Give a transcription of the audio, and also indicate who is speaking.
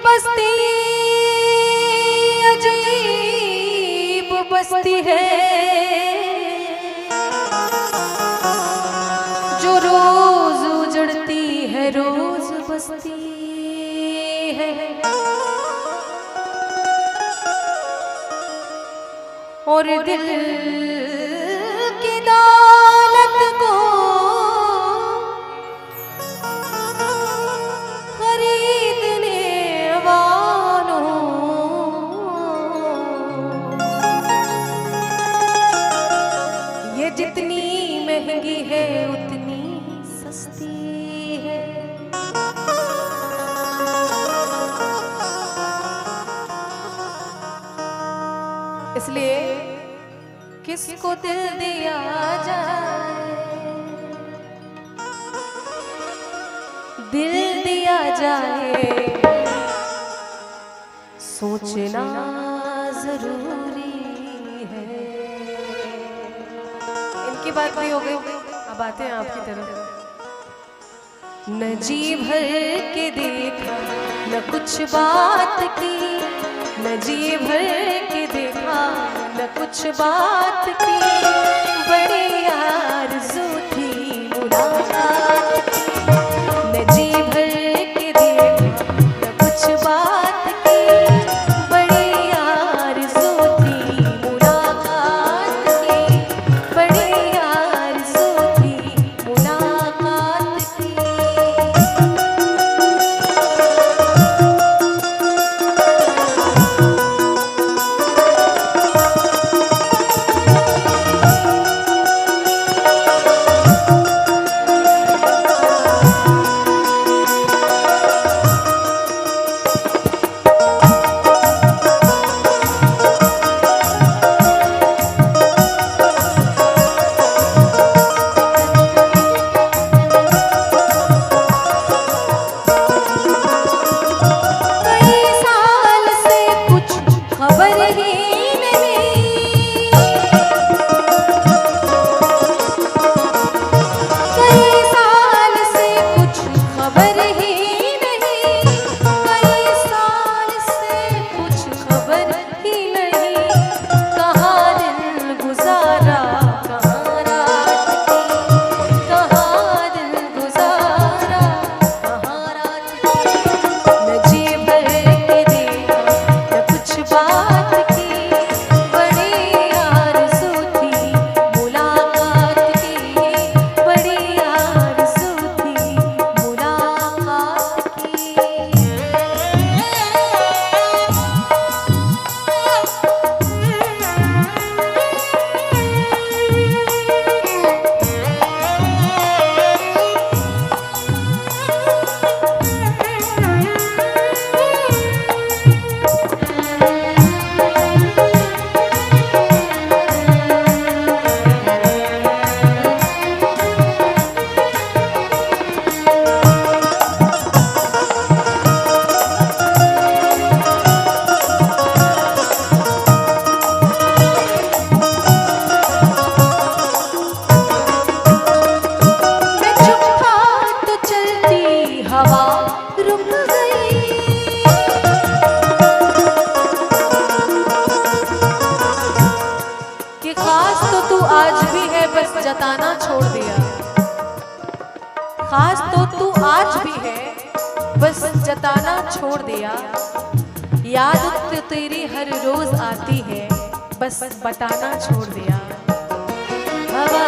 Speaker 1: बस्ती अजीब बस्ती है, जो रोज उजड़ती है, रोज बस्ती है। और दिल की दौलत को खरीदने वालों, ये जितनी महंगी है उतनी सस्ती है। इसलिए किसको दिल दिया जाए, दिल दिया जाए, सोचना जरूरी है। इनकी बात भी हो गई, अब आते हैं आपकी तरफ। न जी भर के देखा, न कुछ बात की, न जी भर के देखा, न कुछ बात की, बड़ी आरज़ू थी मुलाकात की। न जी भर के देखा, न कुछ बात की, बड़ी आरज़ू थी मुलाकात की, बड़ी आरज़ू थी मुलाकात की। जताना छोड़ दिया, खास तो तू आज भी है, बस जताना छोड़ दिया। याद तो तेरी हर रोज आती है, बस बताना छोड़ दिया। हवा